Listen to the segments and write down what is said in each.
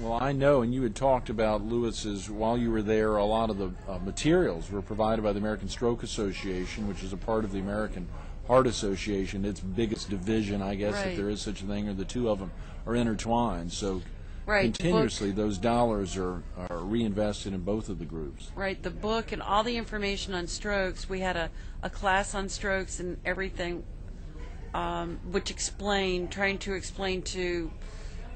Well, I know, and you had talked about, Lewis's, while you were there, a lot of the materials were provided by the American Stroke Association, which is a part of the American Heart Association, its biggest division, I guess, Right. if there is such a thing, or the two of them are intertwined. So Right. continuously, those dollars are reinvested in both of the groups. Right, the book and all the information on strokes. We had a class on strokes and everything, which trying to explain to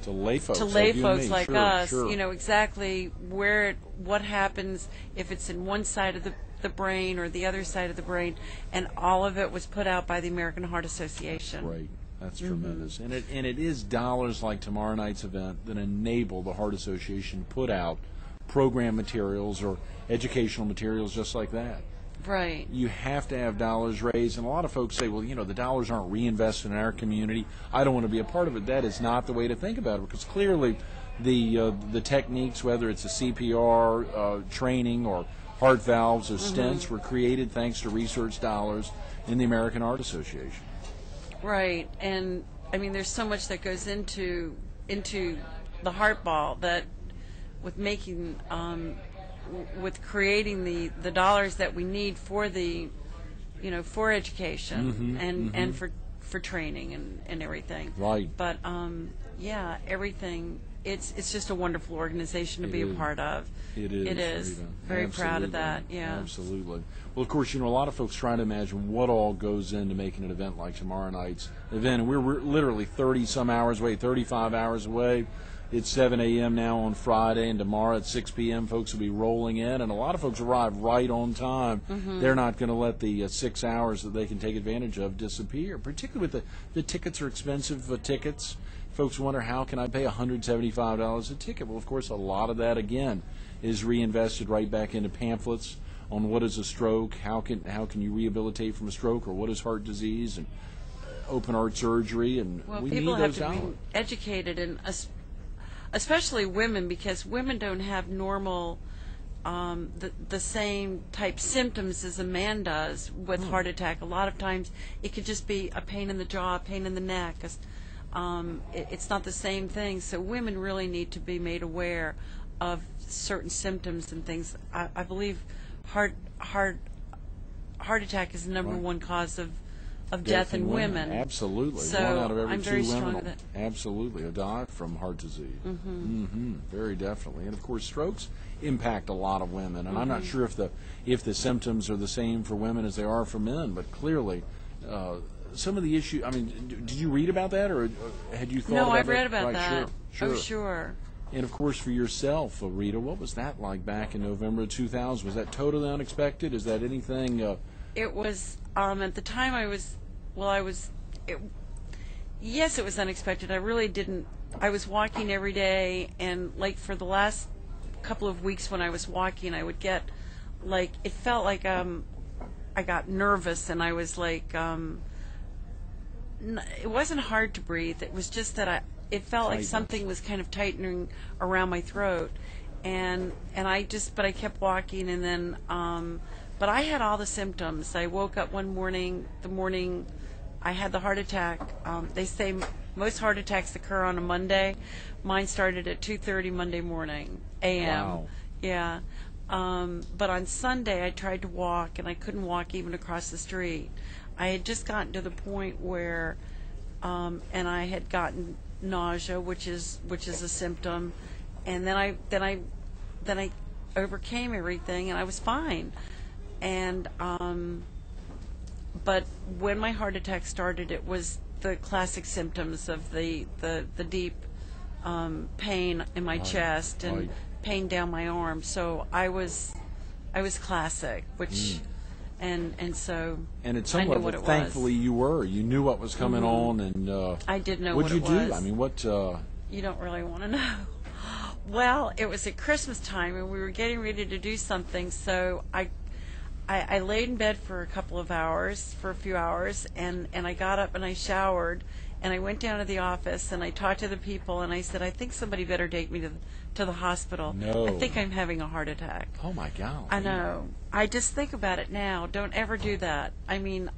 lay folks, like sure, us, sure. you know, exactly what happens if it's in one side of the brain or the other side of the brain, and all of it was put out by the American Heart Association. Right. That's tremendous. And it is dollars like tomorrow night's event that enable the Heart Association to put out program materials or educational materials just like that. Right. You have to have dollars raised, and a lot of folks say, well, you know, the dollars aren't reinvested in our community. I don't want to be a part of it. That is not the way to think about it, because clearly the techniques, whether it's a CPR training or heart valves or stents, were created thanks to research dollars in the American Heart Association. Right, and I mean, there's so much that goes into the heart ball that with making with creating the dollars that we need for the, you know, for education and for training and everything. Right. But yeah, everything. It's just a wonderful organization to be a part of. It is. It is. Rita. Very proud of Absolutely. that. Yeah. Absolutely. Well, of course, you know, a lot of folks try to imagine what all goes into making an event like tomorrow night's event. And we're literally 30-some hours away, 35 hours away. It's 7 a.m. now on Friday, and tomorrow at 6 p.m. folks will be rolling in, and a lot of folks arrive right on time. They're not going to let the 6 hours that they can take advantage of disappear, particularly with the tickets are expensive tickets. Folks wonder, how can I pay $175 a ticket? Well, of course, a lot of that, again, is reinvested right back into pamphlets on what is a stroke, how can you rehabilitate from a stroke, or what is heart disease, and open heart surgery, and Well, we people need have those to dollars. be educated, and especially women, because women don't have normal the same type symptoms as a man does with heart attack. A lot of times it could just be a pain in the jaw, a pain in the neck. It's not the same thing. So women really need to be made aware of certain symptoms and things. I believe heart attack is the number one cause of death in women. Absolutely. So one out of every I'm two very women strong will with it. absolutely die from heart disease. Very definitely. And of course, strokes impact a lot of women. And I'm not sure if the symptoms are the same for women as they are for men, but clearly some of the issues. I mean, did you read about that, or had you thought about that? No, I've read about right, that. Sure. Oh, sure. And of course, for yourself, Rita, what was that like back in November of 2000? Was that totally unexpected? Is that anything? It was at the time yes, it was unexpected. I really didn't. I was walking every day, and like for the last couple of weeks when I was walking, I would get like, it felt like I got nervous, and I was like it wasn't hard to breathe. It was just that it felt like something was kind of tightening around my throat, and I kept walking, and then but I had all the symptoms. I woke up one morning, the morning I had the heart attack. They say most heart attacks occur on a Monday. Mine started at 2:30 Monday morning, a.m. Wow. Yeah. But on Sunday I tried to walk, and I couldn't walk even across the street. I had just gotten to the point where, and I had gotten nausea, which is a symptom, and then I overcame everything, and I was fine. And but when my heart attack started, it was the classic symptoms of the deep pain in my chest and pain down my arm. So I was classic, which and so and at some I knew level, what it thankfully, was. you knew what was coming on, and I did know what'd what you it do? was. I mean, what? You don't really want to know. Well, it was at Christmas time, and we were getting ready to do something, so I laid in bed for a few hours, and I got up and I showered, and I went down to the office, and I talked to the people, and I said, I think somebody better take me to the hospital. No. I think I'm having a heart attack. Oh my God! I know. I just think about it now. Don't ever do that. I mean,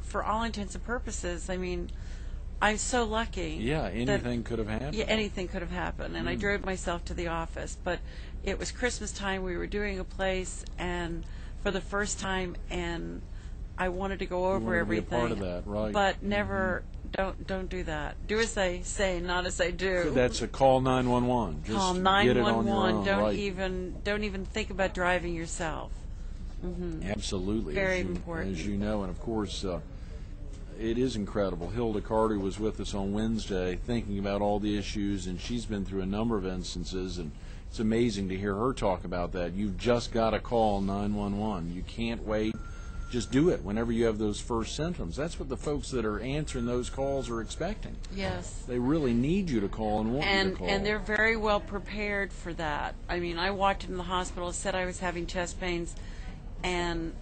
for all intents and purposes, I mean, I'm so lucky. Yeah, anything could have happened. Yeah, anything could have happened. And I drove myself to the office. But it was Christmas time. We were doing a place, and for the first time, and I wanted to go over everything. To be a part of that, right? But never. Don't do that. Do as they say, not as they do. That's a call 911. Just call get 911. it on your own, Don't even think about driving yourself. Absolutely. Very important. As you know, and of course, it is incredible. Hilda Carter was with us on Wednesday thinking about all the issues, and she's been through a number of instances, and it's amazing to hear her talk about that. You've just got to call 911. You can't wait. Just do it whenever you have those first symptoms. That's what the folks that are answering those calls are expecting. Yes. They really need you to call and want you to call. And they're very well prepared for that. I mean, I walked into the hospital, said I was having chest pains, and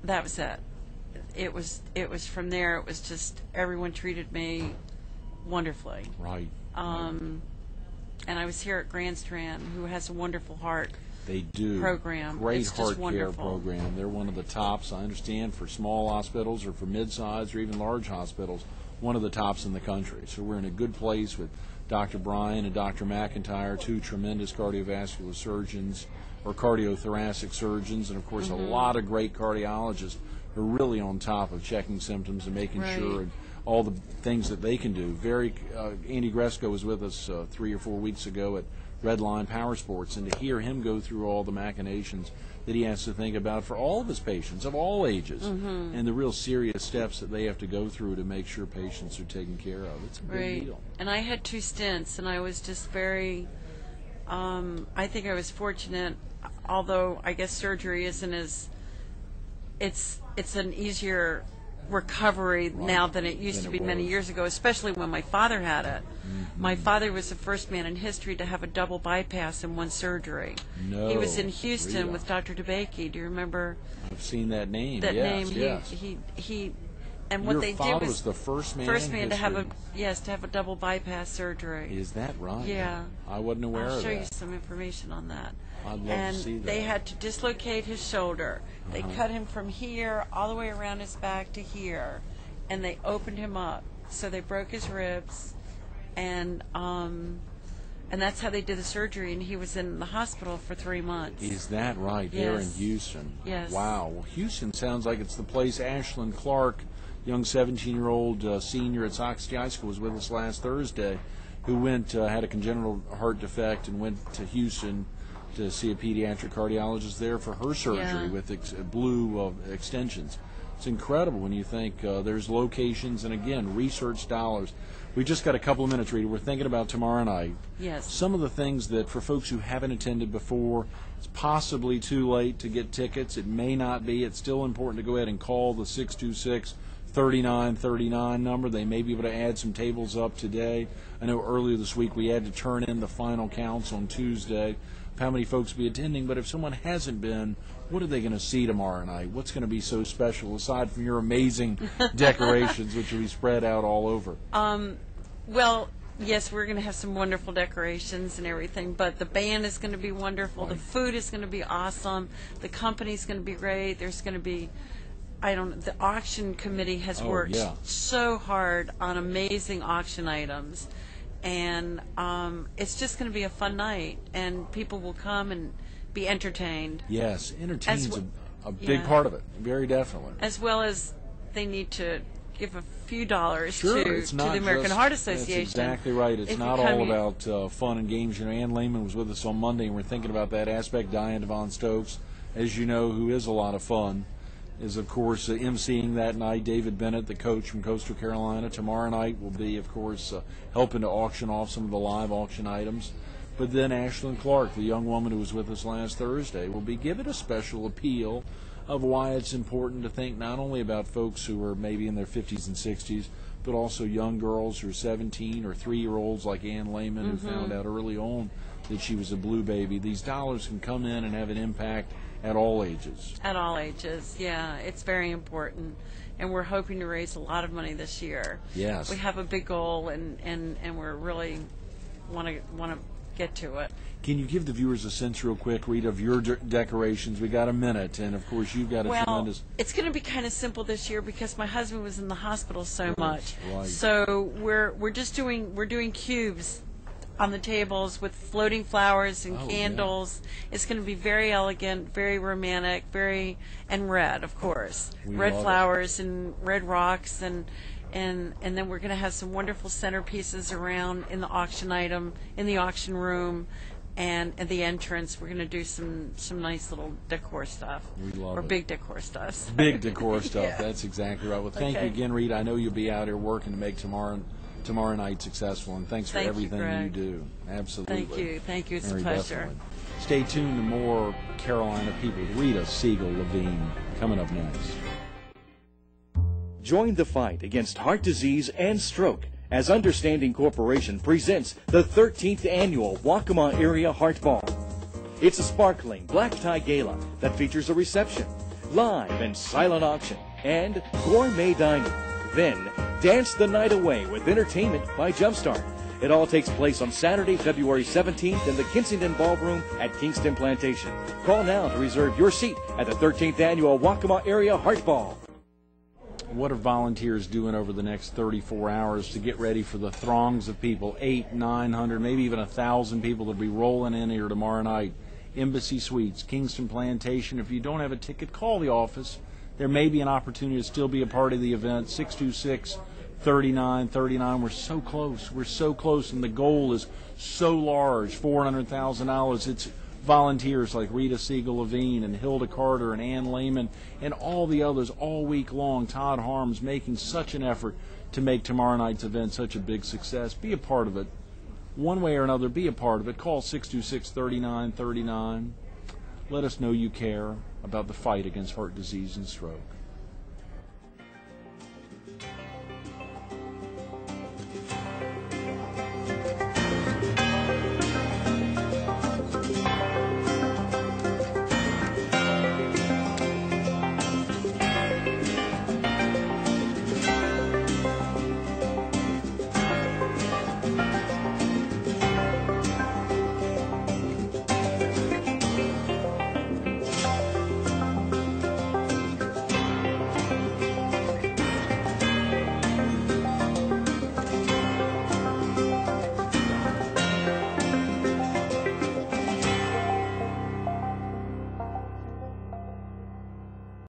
that was it. It was from there. It was just everyone treated me wonderfully. Right. And I was here at Grand Strand, who has a wonderful heart. They do. Program. Great It's heart just wonderful. care program. They're one of the tops, I understand, for small hospitals or for mid-sized or even large hospitals, one of the tops in the country. So we're in a good place with Dr. Bryan and Dr. McIntyre, two tremendous cardiovascular surgeons or cardiothoracic surgeons, and of course a lot of great cardiologists who are really on top of checking symptoms and making sure and all the things that they can do. Andy Gresco was with us 3 or 4 weeks ago at Redline Power Sports, and to hear him go through all the machinations that he has to think about for all of his patients of all ages, and the real serious steps that they have to go through to make sure patients are taken care of. It's a big deal. And I had 2 stents, and I was just very, I think I was fortunate, although I guess surgery isn't as, it's an easier recovery now than it used to be many years ago, especially when my father had it. My father was the first man in history to have a double bypass in one surgery. No, he was in Houston Rita. with Dr. DeBakey. Do you remember I've seen that name. that yes, name? Yes. He and Your what they father did was the first man in to have history. a double bypass surgery. Is that right? Yeah. I wasn't aware I'll of show that. you some information on that. I'd love And to see that. they had to dislocate his shoulder. They cut him from here all the way around his back to here, and they opened him up. So they broke his ribs, and that's how they did the surgery. And he was in the hospital for 3 months. Is that right? There in Yes. Houston. Yes. Wow. Well, Houston sounds like it's the place. Ashlyn Clark, young 17-year-old senior at Sox City High School, was with us last Thursday, who went had a congenital heart defect and went to Houston to see a pediatric cardiologist there for her surgery with blue extensions. It's incredible when you think there's locations and, again, research dollars. We just got a couple of minutes, Rita. We're thinking about tomorrow night. Yes. Some of the things that, for folks who haven't attended before, it's possibly too late to get tickets. It may not be. It's still important to go ahead and call the 626-3939 number. They may be able to add some tables up today. I know earlier this week we had to turn in the final counts on Tuesday of how many folks will be attending. But if someone hasn't been, what are they going to see tomorrow night? What's going to be so special aside from your amazing decorations, which will be spread out all over? Well, yes, we're going to have some wonderful decorations and everything, but the band is going to be wonderful. Right. The food is going to be awesome. The company's going to be great. There's going to be, the auction committee has worked so hard on amazing auction items, and it's just going to be a fun night, and people will come and be entertained. Yes, entertainment's a big part of it, very definitely. As well as they need to give a few dollars to it's not the American just- Heart Association. That's exactly right. It's If you not come all here- about fun and games. You know, Ann Lehman was with us on Monday, and we're thinking about that aspect. Diane Devon Stokes, as you know, who is a lot of fun, is, of course, emceeing that night. David Bennett, the coach from Coastal Carolina, tomorrow night will be, of course, helping to auction off some of the live auction items. But then Ashlyn Clark, the young woman who was with us last Thursday, will be giving a special appeal of why it's important to think not only about folks who are maybe in their 50s and 60s, but also young girls who are 17 or 3-year-olds like Ann Lehman, who found out early on that she was a blue baby. These dollars can come in and have an impact at all ages. At all ages, yeah. It's very important. And we're hoping to raise a lot of money this year. Yes. We have a big goal, and we're really want to get to it. Can you give the viewers a sense real quick, Rita, of your decorations? We got a minute, and of course you've got a tremendous... It's going to be kind of simple this year because my husband was in the hospital so much. Right. So we're doing cubes on the tables with floating flowers and candles. Yeah. It's going to be very elegant, very romantic, and red, of course. Red flowers and red rocks, and then we're going to have some wonderful centerpieces around in the auction room. And at the entrance, we're going to do some nice little decor stuff. We love it. Big decor stuff. Big decor stuff. Yeah. That's exactly right. Well, thank you again, Rita. I know you'll be out here working to make tomorrow night successful, and thanks for everything you do. Absolutely. Thank you. It's Very a pleasure. Definitely. Stay tuned to more Carolina People. Rita Siegal-Levine coming up next. Join the fight against heart disease and stroke as Understanding Corporation presents the 13th Annual Waccamaw Area Heart Ball. It's a sparkling black tie gala that features a reception, live and silent auction, and gourmet dining. Then, dance the night away with entertainment by Jumpstart. It all takes place on Saturday, February 17th in the Kensington Ballroom at Kingston Plantation. Call now to reserve your seat at the 13th Annual Waccamaw Area Heart Ball. What are volunteers doing over the next 34 hours to get ready for the throngs of people, 800, 900, maybe even 1,000 people that will be rolling in here tomorrow night? Embassy Suites, Kingston Plantation. If you don't have a ticket, call the office. There may be an opportunity to still be a part of the event. 626-3939. We're so close. We're so close, and the goal is so large, $400,000. It's volunteers like Rita Siegal-Levine and Hilda Carter and Ann Lehman and all the others all week long. Todd Harms making such an effort to make tomorrow night's event such a big success. Be a part of it. One way or another, be a part of it. Call 626-3939. Let us know you care about the fight against heart disease and stroke.